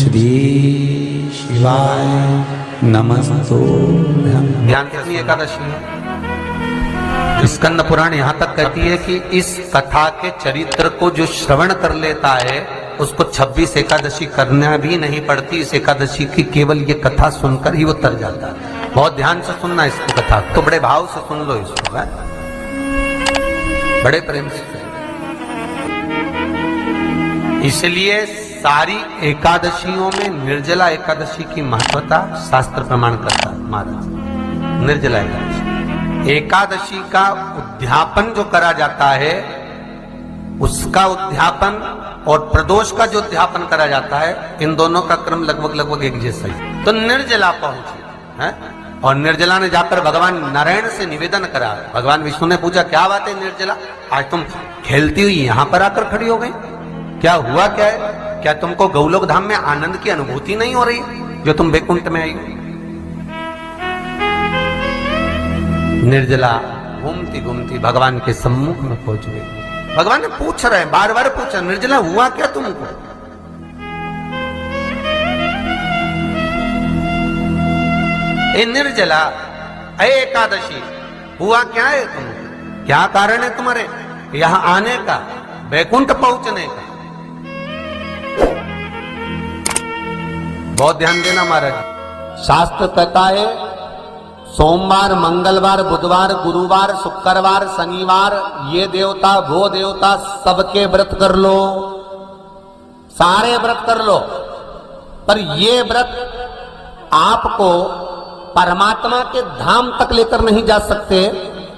श्री शिवाय नमस्तुभ्यं। ध्यान कितनी एकादशी है? स्कंद पुराण यहाँ तक कहती है कि इस कथा के चरित्र को जो श्रवण कर लेता है उसको 26 एकादशी करना भी नहीं पड़ती। इस एकादशी की केवल ये कथा सुनकर ही वो तर जाता है। बहुत ध्यान से सुनना इसको कथा, तो बड़े भाव से सुन लो इसको, है? बड़े प्रेम से। इसलिए सारी एकादशियों में निर्जला एकादशी की महत्वता शास्त्र प्रमाण करता है महाराज। निर्जला एकादशी का उद्यापन जो करा जाता है, उसका उद्यापन और प्रदोष का जो उद्यापन करा जाता है, इन दोनों का क्रम लगभग एक जैसा ही। तो निर्जला पहुंची है और निर्जला ने जाकर भगवान नारायण से निवेदन करा। भगवान विष्णु ने पूछा, क्या बात है निर्जला, आज तुम खेलती हुई यहां पर आकर खड़ी हो गई, क्या हुआ, क्या है? क्या तुमको गौलोक धाम में आनंद की अनुभूति नहीं हो रही जो तुम वैकुंठ में आई हो? निर्जला घूमती घूमती भगवान के सम्मुख में पहुंच गई। भगवान ने पूछ रहे हैं, बार बार पूछा, निर्जला हुआ क्या तुमको? ए निर्जला, ए एकादशी, हुआ क्या है तुमको? क्या कारण है तुम्हारे यहां आने का, वैकुंठ पहुंचने का? बहुत ध्यान देना महाराज। शास्त्र कहता है सोमवार, मंगलवार, बुधवार, गुरुवार, शुक्रवार, शनिवार, ये देवता वो देवता सबके व्रत कर लो, सारे व्रत कर लो, पर ये व्रत आपको परमात्मा के धाम तक लेकर नहीं जा सकते,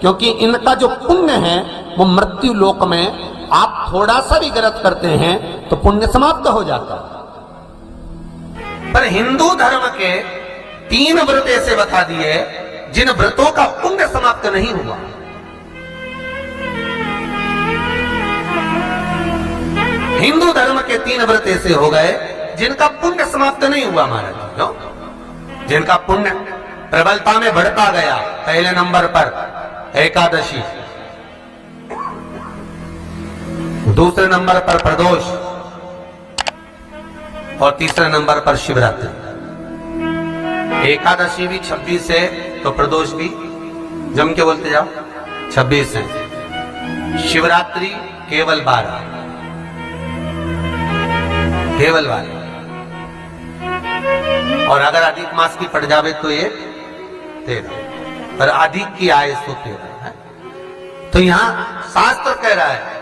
क्योंकि इनका जो पुण्य है वो मृत्यु लोक में आप थोड़ा सा भी गलत करते हैं तो पुण्य समाप्त हो जाता है। पर हिंदू धर्म के 3 व्रत ऐसे बता दिए जिन व्रतों का पुण्य समाप्त नहीं हुआ। हिंदू धर्म के 3 व्रत ऐसे हो गए जिनका पुण्य समाप्त नहीं हुआ महाराज। जिनका पुण्य प्रबलता में बढ़ता गया। पहले नंबर पर एकादशी, दूसरे नंबर पर प्रदोष और तीसरे नंबर पर शिवरात्रि। एकादशी भी 26 है तो प्रदोष भी जम के बोलते जाओ 26 है। शिवरात्रि केवल 12, केवल 12, और अगर अधिक मास की पड़ जावे तो ये 13, पर अधिक की आए तो 13 है। तो यहां शास्त्र कह रहा है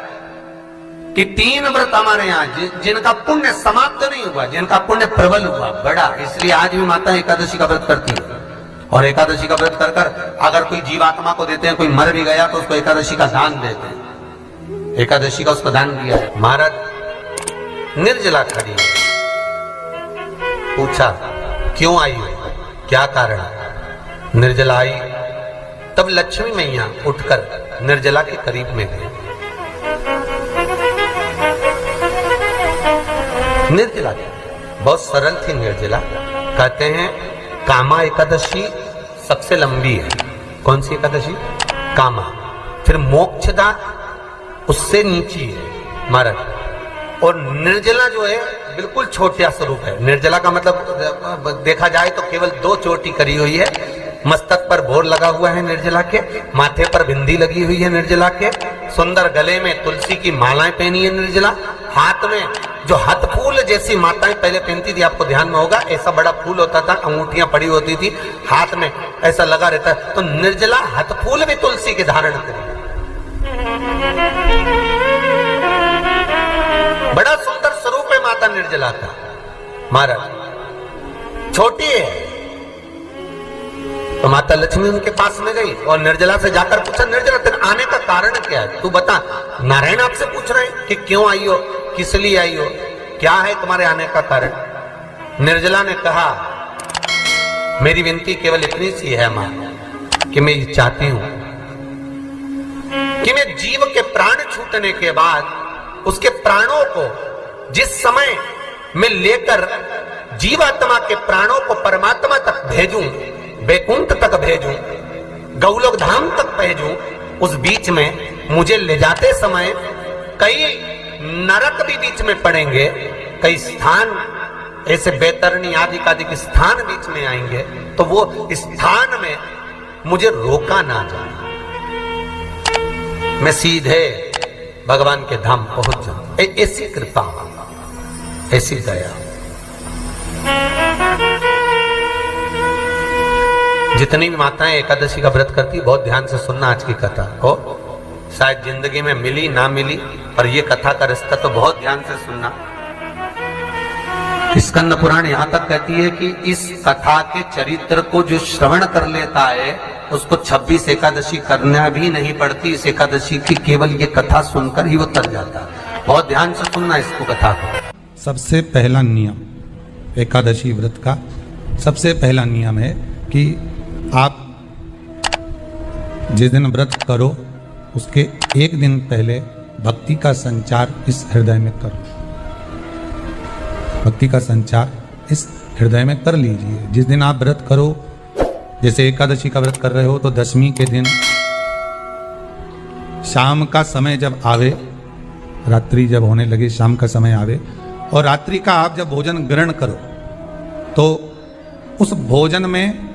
कि 3 व्रत हमारे यहाँ जिनका पुण्य समाप्त नहीं हुआ, जिनका पुण्य प्रबल हुआ, बड़ा, इसलिए आज भी माता एकादशी का व्रत करती है। और एकादशी का व्रत कर अगर कोई जीवात्मा को देते हैं, कोई मर भी गया तो उसको एकादशी का दान देते हैं। एकादशी का उसको दान दिया है। महाराज निर्जला खड़ी है, पूछा क्यों आई हो, क्या कारण? निर्जला आई, तब लक्ष्मी मैया उठकर निर्जला के करीब में गई। निर्जला बहुत सरल थी निर्जला। कहते हैं कामा एकादशी सबसे लंबी है। कौन सी एकादशी? कामा। फिर मोक्षदा उससे नीची है महाराज। और निर्जला जो है बिल्कुल छोटा स्वरूप है। निर्जला का मतलब देखा जाए तो केवल 2 चोटी करी हुई है। मस्तक पर भोर लगा हुआ है निर्जला के, माथे पर बिंदी लगी हुई है निर्जला के, सुंदर गले में तुलसी की मालाएं पहनी है निर्जला, हाथ में जो हाथ फूल जैसी माताएं पहले पहनती थी, आपको ध्यान में होगा, ऐसा बड़ा फूल होता था, अंगूठियां पड़ी होती थी, हाथ में ऐसा लगा रहता है। तो निर्जला हाथ फूल भी तुलसी के धारण करी, बड़ा सुंदर स्वरूप है माता निर्जला का महाराज। छोटी है तो माता लक्ष्मी उनके पास में गई और निर्जला से जाकर पूछा, निर्जला तेरे आने का कारण क्या है, तू बता। नारायण आपसे पूछ रहे हैं कि क्यों आई हो, किस लिए आई हो, क्या है तुम्हारे आने का कारण? निर्जला ने कहा, मेरी विनती केवल इतनी सी है मां कि मैं ये चाहती हूं कि मैं जीव के प्राण छूटने के बाद उसके प्राणों को जिस समय मैं लेकर जीवात्मा के प्राणों को परमात्मा तक भेजूं, वैकुंठ तक भेजूं, गौलोक धाम तक भेजूं, उस बीच में मुझे ले जाते समय कई नरक भी बीच में पड़ेंगे, कई स्थान ऐसे बैतरणी आदि स्थान बीच में आएंगे तो वो स्थान में मुझे रोका ना जाए, मैं सीधे भगवान के धाम पहुंच जाऊं। ऐसी कृपा, ऐसी दया। जितनी भी माताएं एकादशी का व्रत करती, बहुत ध्यान से सुनना आज की कथा को। शायद जिंदगी में मिली ना मिली, पर ये कथा का रिश्ता तो बहुत ध्यान से सुनना। स्कंद पुराण यहां तक कहती है कि इस कथा के चरित्र को जो श्रवण कर लेता है उसको 26 एकादशी करना भी नहीं पड़ती। इस एकादशी की केवल ये कथा सुनकर ही वो तर जाता है। बहुत ध्यान से सुनना इसको, कथा को। सबसे पहला नियम एकादशी व्रत का, सबसे पहला नियम है कि आप जिस दिन व्रत करो उसके एक दिन पहले भक्ति का संचार इस हृदय में करो। भक्ति का संचार इस हृदय में कर लीजिए। जिस दिन आप व्रत करो, जैसे एकादशी का व्रत कर रहे हो तो दशमी के दिन शाम का समय जब आवे, रात्रि जब होने लगे, शाम का समय आवे और रात्रि का आप जब भोजन ग्रहण करो तो उस भोजन में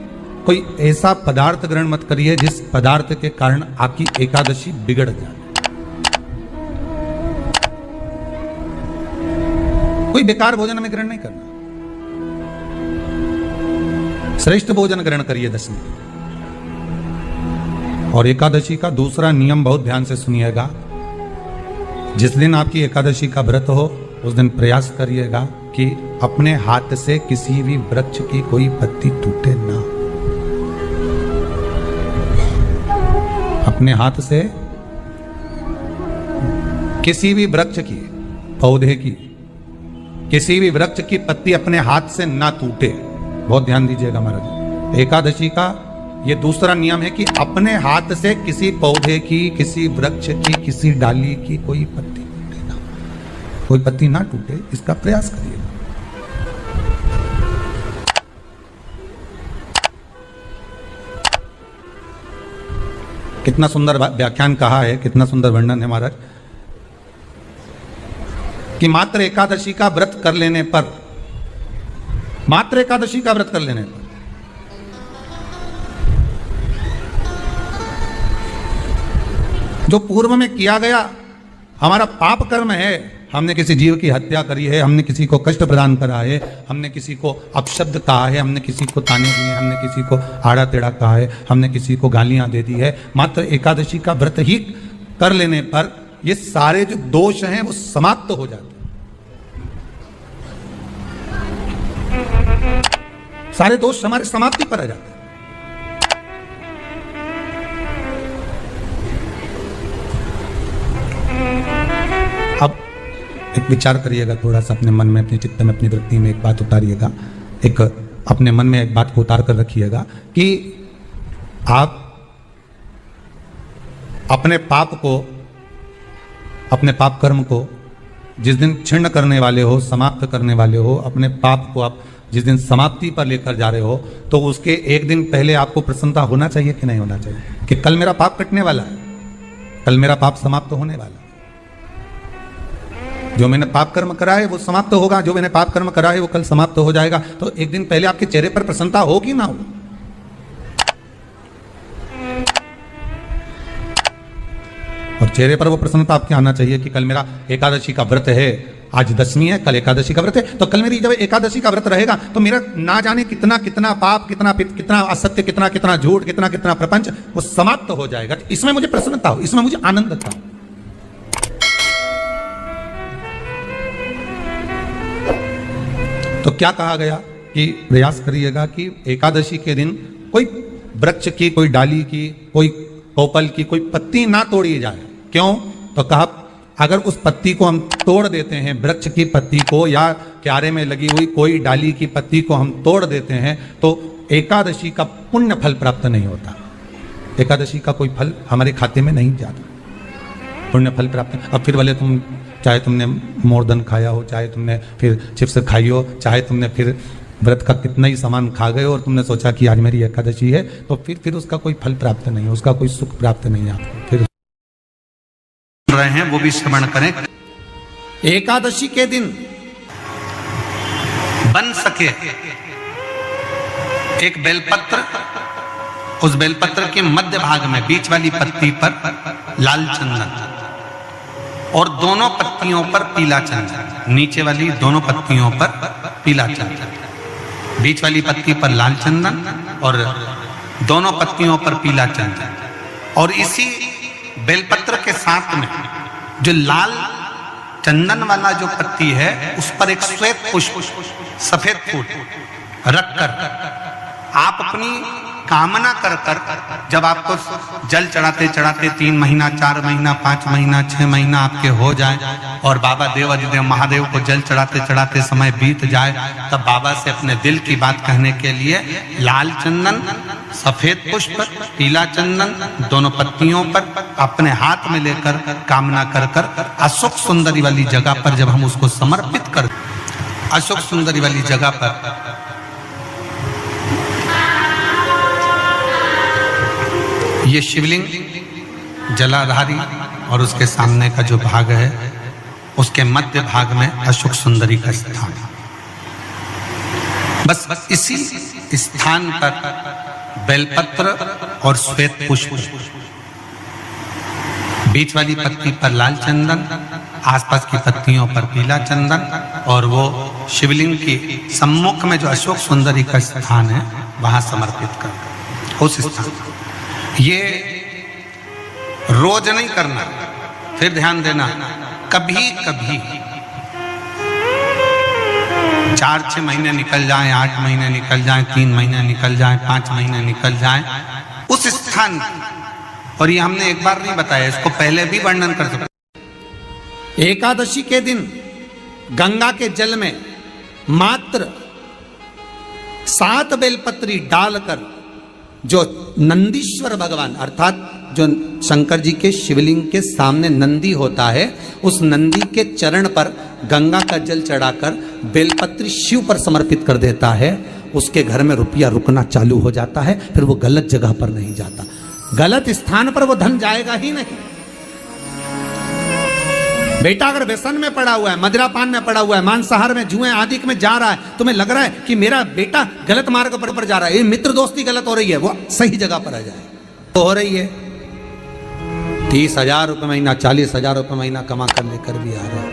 कोई ऐसा पदार्थ ग्रहण मत करिए जिस पदार्थ के कारण आपकी एकादशी बिगड़ जाए। कोई बेकार भोजन में ग्रहण नहीं करना, श्रेष्ठ भोजन ग्रहण करिए दशमी। और एकादशी का दूसरा नियम बहुत ध्यान से सुनिएगा। जिस दिन आपकी एकादशी का व्रत हो उस दिन प्रयास करिएगा कि अपने हाथ से किसी भी वृक्ष की कोई पत्ती टूटे ना। अपने हाथ से किसी भी वृक्ष की, पौधे की, किसी भी वृक्ष की पत्ती अपने हाथ से ना टूटे। बहुत ध्यान दीजिएगा महाराज। एकादशी का ये दूसरा नियम है कि अपने हाथ से किसी पौधे की, किसी वृक्ष की, किसी डाली की कोई पत्ती टूटे ना, कोई पत्ती ना टूटे, इसका प्रयास करिए। कितना सुंदर व्याख्यान कहा है, कितना सुंदर वर्णन है महाराज कि मात्र एकादशी का व्रत कर लेने पर, मात्र एकादशी का व्रत कर लेने पर जो पूर्व में किया गया हमारा पाप कर्म है, हमने किसी जीव की हत्या करी है, हमने किसी को कष्ट प्रदान करा है, हमने किसी को अपशब्द कहा है, हमने किसी को ताने दिए, हमने किसी को आड़ा टेढ़ा कहा है, हमने किसी को गालियां दे दी है, मात्र एकादशी का व्रत ही कर लेने पर ये सारे जो दोष हैं वो समाप्त हो जाते हैं। सारे दोष हमारे समाप्ति पर आ जाते हैं। अब एक विचार करिएगा थोड़ा सा अपने मन में, अपने चित्त में, अपनी वृत्ति में एक बात उतारिएगा। एक अपने मन में एक बात को उतार कर रखिएगा कि आप अपने पाप को, अपने पाप कर्म को जिस दिन छिन्न करने वाले हो, समाप्त करने वाले हो, अपने पाप को आप जिस दिन समाप्ति पर लेकर जा रहे हो तो उसके एक दिन पहले आपको प्रसन्नता होना चाहिए कि नहीं होना चाहिए कि कल मेरा पाप कटने वाला है, कल मेरा पाप समाप्त होने वाला है। जो मैंने पाप कर्म करा है वो समाप्त होगा, जो मैंने पाप कर्म करा है वो कल समाप्त हो जाएगा। तो एक दिन पहले आपके चेहरे पर प्रसन्नता होगी ना हो? और चेहरे पर वो प्रसन्नता आपके आना चाहिए कि कल मेरा एकादशी का व्रत है, आज दशमी है, कल एकादशी का व्रत है, तो कल मेरी जब एकादशी का व्रत रहेगा तो मेरा ना जाने कितना कितना पाप, कितना असत्य, कितना झूठ, कितना प्रपंच वो समाप्त हो जाएगा। इसमें मुझे प्रसन्नता हो, इसमें मुझे आनंद था। तो क्या कहा गया कि प्रयास करिएगा कि एकादशी के दिन कोई वृक्ष की, कोई डाली की, कोई कोपल की कोई पत्ती ना तोड़ी जाए। क्यों? तो कहा अगर उस पत्ती को हम तोड़ देते हैं, वृक्ष की पत्ती को या क्यारे में लगी हुई कोई डाली की पत्ती को हम तोड़ देते हैं तो एकादशी का पुण्य फल प्राप्त नहीं होता, एकादशी का कोई फल हमारे खाते में नहीं जाता, पुण्य फल प्राप्त। अब फिर भले तुम चाहे तुमने मोरदन खाया हो, चाहे तुमने फिर चिप्स खाई हो, चाहे तुमने फिर व्रत का कितना ही सामान खा गए और तुमने सोचा कि आज मेरी एकादशी है, तो फिर उसका कोई फल प्राप्त नहीं, उसका कोई सुख प्राप्त नहीं आपको। फिर रहे हैं वो भी श्रवण करें। एकादशी के दिन बन सके एक बेलपत्र, उस बेलपत्र के मध्य भाग में बीच वाली पत्ती पर लाल चंदन और दोनों पत्तियों पर पीला चंदन, नीचे वाली दोनों पत्तियों पर पीला चंदन, बीच वाली पत्ती पर लाल चंदन और दोनों पत्तियों पर पीला चंदन। और इसी बेलपत्र के साथ में जो लाल चंदन वाला जो पत्ती है उस पर एक श्वेत पुष्प, सफेद फूल रखकर आप अपनी कामना कर कर, जब आपको जल चढ़ाते चढ़ाते 3 महीना, 4 महीना, 5 महीना, 6 महीना आपके हो जाए और बाबा देवाधिदेव महादेव को जल चढ़ाते चढ़ाते समय बीत जाए, तब बाबा से अपने दिल की बात कहने के लिए लाल चंदन, सफेद पुष्प, पीला चंदन दोनों पत्तियों पर अपने हाथ में लेकर कामना कर कर अशोक सुंदरी वाली जगह पर जब हम उसको समर्पित कर, अशोक सुंदरी वाली जगह पर ये शिवलिंग जलाधारी और उसके सामने का जो भाग है उसके मध्य भाग में अशोक सुंदरी का स्थान है। बस इसी स्थान पर बेलपत्र और श्वेत पुष्प, बीच वाली पत्ती पर लाल चंदन, आसपास की पत्तियों पर पीला चंदन और वो शिवलिंग की सम्मुख में जो अशोक सुंदरी का स्थान है वहां समर्पित कर उस स्थान। ये रोज नहीं करना, फिर ध्यान देना, कभी कभी 4-6 महीने निकल जाएं, 8 महीने निकल जाएं, 3 महीने निकल जाएं, 5 महीने निकल जाएं उस स्थान, और ये हमने एक बार नहीं बताया, इसको पहले भी वर्णन कर सकते। एकादशी के दिन गंगा के जल में मात्र 7 बेलपत्री डालकर जो नंदीश्वर भगवान अर्थात जो शंकर जी के शिवलिंग के सामने नंदी होता है, उस नंदी के चरण पर गंगा का जल चढ़ाकर बेलपत्री शिव पर समर्पित कर देता है, उसके घर में रुपया रुकना चालू हो जाता है, फिर वो गलत जगह पर नहीं जाता, गलत स्थान पर वो धन जाएगा ही नहीं। बेटा अगर व्यसन में पड़ा हुआ है, मदिरा पान में पड़ा हुआ है, मांसाहार में, जुए आदि में जा रहा है, तुम्हें लग रहा है कि मेरा बेटा गलत मार्ग पर जा रहा है, ये मित्र दोस्ती गलत हो रही है, वो सही जगह पर आ जाए तो हो रही है। 30,000 रुपये महीना, 40,000 रुपये महीना कमा कर लेकर भी आ रहा है,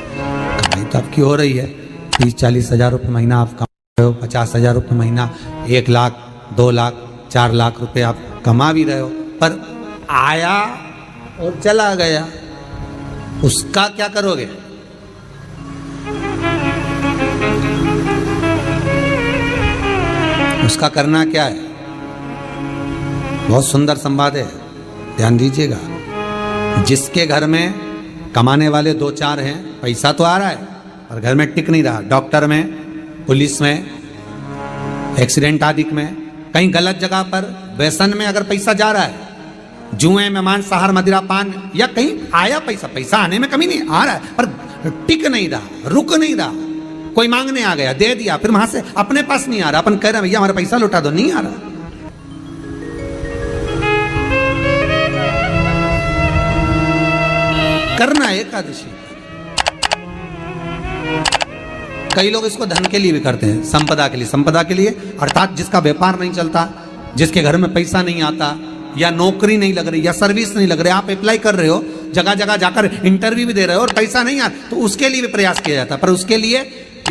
कमाई तो आपकी हो रही है। 30-40 हज़ार रुपये महीना आप कमा रहे हो, 50,000 रुपये महीना, 1 लाख, 2 लाख, 4 लाख रुपये आप कमा भी रहे हो, पर आया और चला गया, उसका क्या करोगे? उसका करना क्या है? बहुत सुंदर संवाद है, ध्यान दीजिएगा। जिसके घर में कमाने वाले 2-4 हैं, पैसा तो आ रहा है पर घर में टिक नहीं रहा, डॉक्टर में, पुलिस में, एक्सीडेंट आदि में, कहीं गलत जगह पर व्यसन में अगर पैसा जा रहा है, जुए में, मांसाहार, मदिरा पान, या कहीं आया पैसा, पैसा आने में कमी नहीं, आ रहा है पर टिक नहीं रहा, रुक नहीं रहा, कोई मांगने आ गया, दे दिया, फिर वहां से अपने पास नहीं आ रहा, अपन कह रहे हैं भैया हमारा पैसा लौटा दो, नहीं आ रहा। करना है एकादशी। कई लोग इसको धन के लिए भी करते हैं, संपदा के लिए, संपदा के लिए अर्थात जिसका व्यापार नहीं चलता, जिसके घर में पैसा नहीं आता, या नौकरी नहीं लग रही, या सर्विस नहीं लग रही, आप अप्लाई कर रहे हो, जगह जगह जाकर इंटरव्यू भी दे रहे हो और पैसा नहीं आ, तो उसके लिए भी प्रयास किया जाता है। पर उसके लिए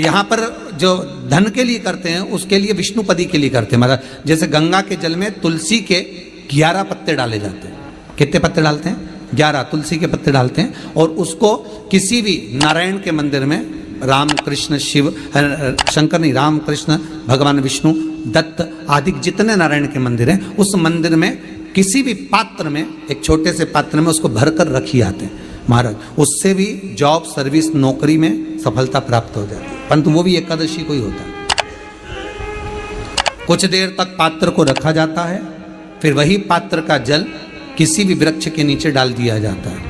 यहाँ पर जो धन के लिए करते हैं, उसके लिए विष्णुपदी के लिए करते हैं। मतलब जैसे गंगा के जल में तुलसी के 11 पत्ते डाले जाते हैं। कितने पत्ते डालते हैं? 11 तुलसी के पत्ते डालते हैं, और उसको किसी भी नारायण के मंदिर में, राम कृष्ण शिव, शंकर नहीं, राम कृष्ण भगवान विष्णु, दत्त आदि जितने नारायण के मंदिर हैं, उस मंदिर में किसी भी पात्र में, एक छोटे से पात्र में उसको भरकर रखी आते हैं महाराज, उससे भी जॉब, सर्विस, नौकरी में सफलता प्राप्त हो जाती है। परंतु वो भी एकादशी को ही होता है। कुछ देर तक पात्र को रखा जाता है, फिर वही पात्र का जल किसी भी वृक्ष के नीचे डाल दिया जाता है,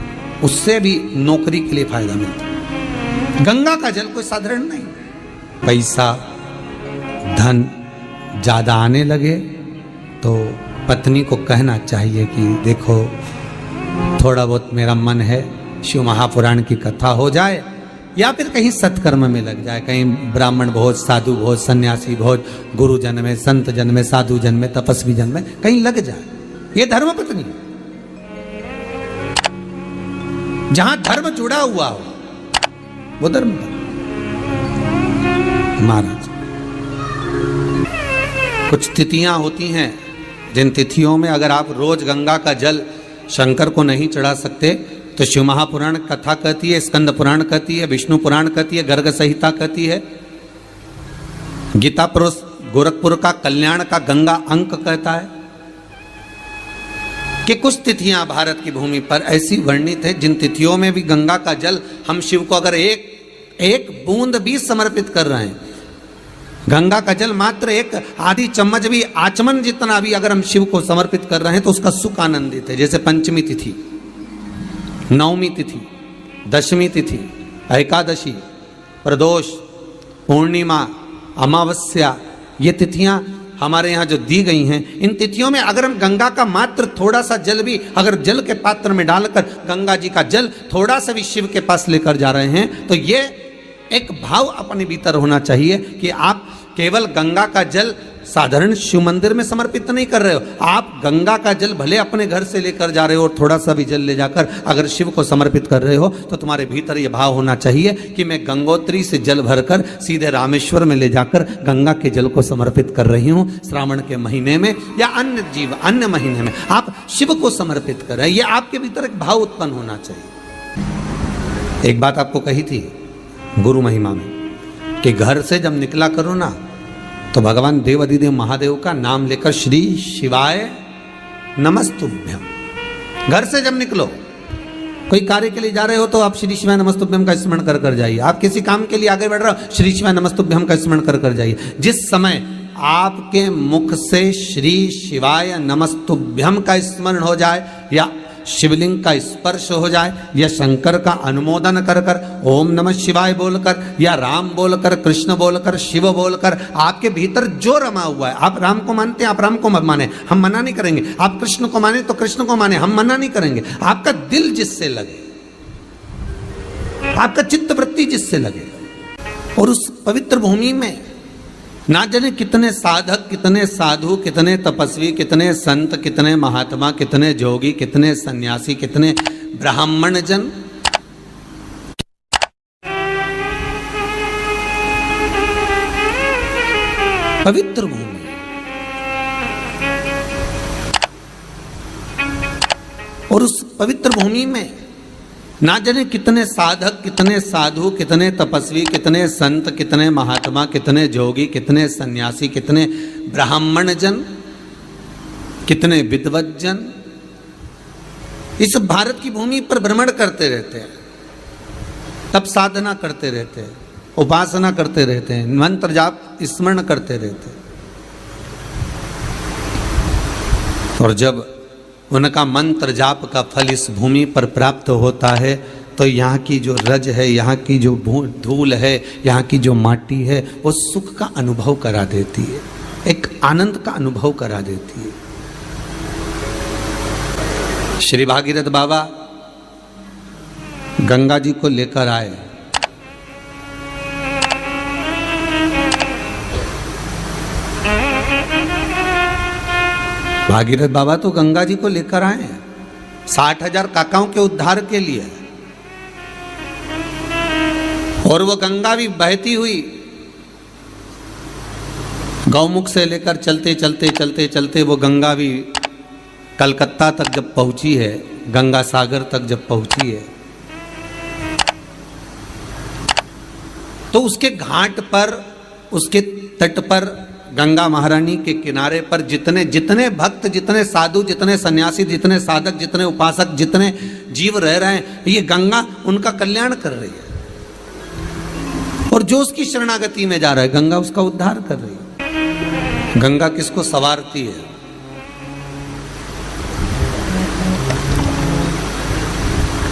उससे भी नौकरी के लिए फायदा मिलता है। गंगा का जल कोई साधारण नहीं। पैसा, धन ज्यादा आने लगे तो पत्नी को कहना चाहिए कि देखो थोड़ा बहुत मेरा मन है, शिव महापुराण की कथा हो जाए या फिर कहीं सत्कर्म में लग जाए, कहीं ब्राह्मण भोज, साधु भोज, सन्यासी भोज, गुरु जन में, संत जन में, साधु जन में, तपस्वी जन में कहीं लग जाए। ये धर्म पत्नी, जहां धर्म जुड़ा हुआ हो वो धर्म पत्नी। महाराज, कुछ तिथियां होती हैं जिन तिथियों में अगर आप रोज गंगा का जल शंकर को नहीं चढ़ा सकते तो शिव महापुराण कथा कहती है, स्कंद पुराण कहती है, विष्णु पुराण कहती है, गर्ग संहिता कहती है, गीता पुरुष गोरखपुर का कल्याण का गंगा अंक कहता है कि कुछ तिथियां भारत की भूमि पर ऐसी वर्णित है जिन तिथियों में भी गंगा का जल हम शिव को अगर एक बूंद भी समर्पित कर रहे हैं, गंगा का जल मात्र एक आधी चम्मच भी, आचमन जितना भी अगर हम शिव को समर्पित कर रहे हैं तो उसका सुख आनंदित है। जैसे पंचमी तिथि, नवमी तिथि, दशमी तिथि, एकादशी, प्रदोष, पूर्णिमा, अमावस्या, ये तिथियां हमारे यहाँ जो दी गई हैं, इन तिथियों में अगर हम गंगा का मात्र थोड़ा सा जल भी अगर जल के पात्र में डालकर गंगा जी का जल थोड़ा सा भी शिव के पास लेकर जा रहे हैं तो ये एक भाव अपने भीतर होना चाहिए कि आप केवल गंगा का जल साधारण शिव मंदिर में समर्पित नहीं कर रहे हो, आप गंगा का जल भले अपने घर से लेकर जा रहे हो और थोड़ा सा भी जल ले जाकर अगर शिव को समर्पित कर रहे हो तो तुम्हारे भीतर ये भाव होना चाहिए कि मैं गंगोत्री से जल भरकर सीधे रामेश्वर में ले जाकर गंगा के जल को समर्पित कर रही हूँ। श्रावण के महीने में या अन्य महीने में आप शिव को समर्पित कर रहे हैं, ये आपके भीतर एक भाव उत्पन्न होना चाहिए। एक बात आपको कही थी गुरु महिमा में कि घर से जब निकला करो ना तो भगवान देव अधिदेव महादेव का नाम लेकर श्री शिवाय नमस्तुभ्यम, घर से जब निकलो, कोई कार्य के लिए जा रहे हो तो आप श्री शिवाय नमस्तुभ्यम का स्मरण कर कर जाइए। आप किसी काम के लिए आगे बढ़ रहे हो, श्री शिवाय नमस्तुभ्यम का स्मरण कर कर जाइए। जिस समय आपके मुख से श्री शिवाय नमस्तुभ्यम का स्मरण हो जाए या शिवलिंग का स्पर्श हो जाए या शंकर का अनुमोदन कर कर ओम नमः शिवाय बोलकर या राम बोलकर, कृष्ण बोलकर, शिव बोलकर, आपके भीतर जो रमा हुआ है, आप राम को मानते हैं आप राम को माने, हम मना नहीं करेंगे, आप कृष्ण को माने तो कृष्ण को माने, हम मना नहीं करेंगे। आपका दिल जिससे लगे, आपका चित्त वृत्ति जिससे लगे, और उस पवित्र भूमि में ना जाने कितने साधक, कितने साधु, कितने तपस्वी, कितने संत, कितने महात्मा, कितने जोगी, कितने सन्यासी, कितने ब्राह्मण जन पवित्र भूमि, और उस पवित्र भूमि में ना जाने कितने साधक, कितने साधु, कितने तपस्वी, कितने संत, कितने महात्मा, कितने जोगी, कितने सन्यासी, कितने ब्राह्मण जन, कितने विद्वत जन इस भारत की भूमि पर भ्रमण करते रहते हैं, तप साधना करते रहते हैं, उपासना करते रहते हैं, मंत्र जाप स्मरण करते रहते हैं। और जब उनका मंत्र जाप का फल इस भूमि पर प्राप्त होता है तो यहाँ की जो रज है, यहाँ की जो धूल है, यहाँ की जो माटी है, वो सुख का अनुभव करा देती है, एक आनंद का अनुभव करा देती है। श्री भागीरथ बाबा गंगा जी को लेकर आए, भागीरथ बाबा तो गंगा जी को लेकर आए 60,000 काकाओं के उद्धार के लिए, और वो गंगा भी बहती हुई गौमुख से लेकर चलते चलते चलते चलते वो गंगा भी कलकत्ता तक जब पहुंची है, गंगा सागर तक जब पहुंची है तो उसके घाट पर, उसके तट पर, गंगा महारानी के किनारे पर जितने भक्त, जितने साधु, जितने सन्यासी, जितने साधक, जितने उपासक, जितने जीव रह रहे हैं, ये गंगा उनका कल्याण कर रही है। और जो उसकी शरणागति में जा रहा है, गंगा उसका उद्धार कर रही है। गंगा किसको संवारती है?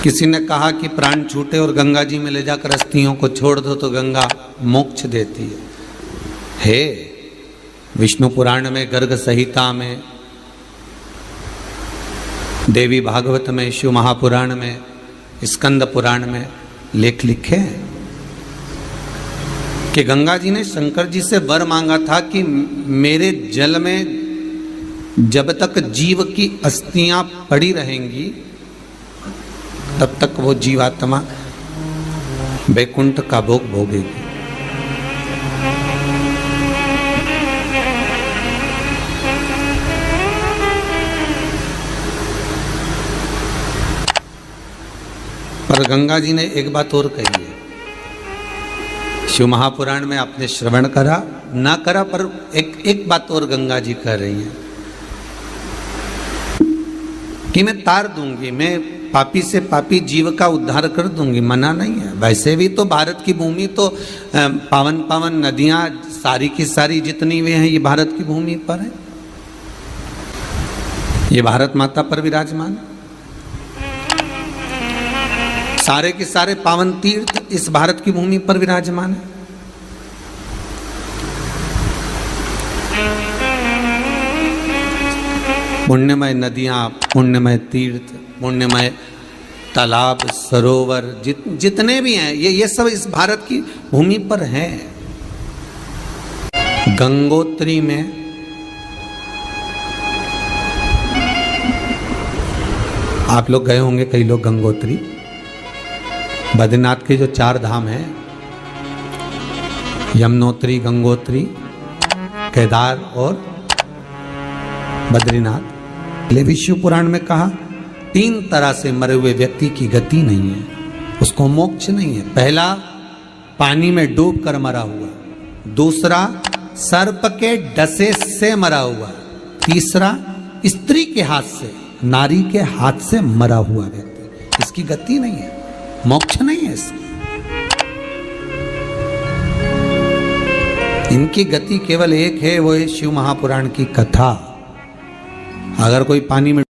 किसी ने कहा कि प्राण छूटे और गंगा जी में ले जाकर अस्थियों को छोड़ दो तो गंगा मोक्ष देती है। विष्णु पुराण में, गर्ग संहिता में, देवी भागवत में, शिव महापुराण में, स्कंद पुराण में लेख लिखे हैं कि गंगा जी ने शंकर जी से वर मांगा था कि मेरे जल में जब तक जीव की अस्थियां पड़ी रहेंगी तब तक वो जीवात्मा वैकुंठ का भोग भोगेगी। पर गंगा जी ने एक बात और कही है, शिव महापुराण में आपने श्रवण करा ना करा, पर एक बात और गंगा जी कह रही हैं कि मैं तार दूंगी, मैं पापी से पापी जीव का उद्धार कर दूंगी, मना नहीं है। वैसे भी तो भारत की भूमि तो पावन पावन नदियां सारी की सारी जितनी भी हैं ये भारत की भूमि पर है, ये भारत माता पर विराजमान है। सारे के सारे पावन तीर्थ इस भारत की भूमि पर विराजमान है। पुण्यमय नदियां, पुण्यमय तीर्थ, पुण्यमय तालाब, सरोवर जितने भी हैं ये सब इस भारत की भूमि पर हैं। गंगोत्री में आप लोग गए होंगे, कई लोग गंगोत्री, बद्रीनाथ के जो 4 धाम हैं, यमुनोत्री, गंगोत्री, केदार और बद्रीनाथ। विष्णु पुराण में कहा 3 तरह से मरे हुए व्यक्ति की गति नहीं है, उसको मोक्ष नहीं है। पहला पानी में डूब कर मरा हुआ, दूसरा सर्प के डसे से मरा हुआ, तीसरा स्त्री के हाथ से, नारी के हाथ से मरा हुआ व्यक्ति, इसकी गति नहीं है, मोक्ष नहीं है इसकी। इनकी गति केवल एक है, वो है शिव महापुराण की कथा। अगर कोई पानी में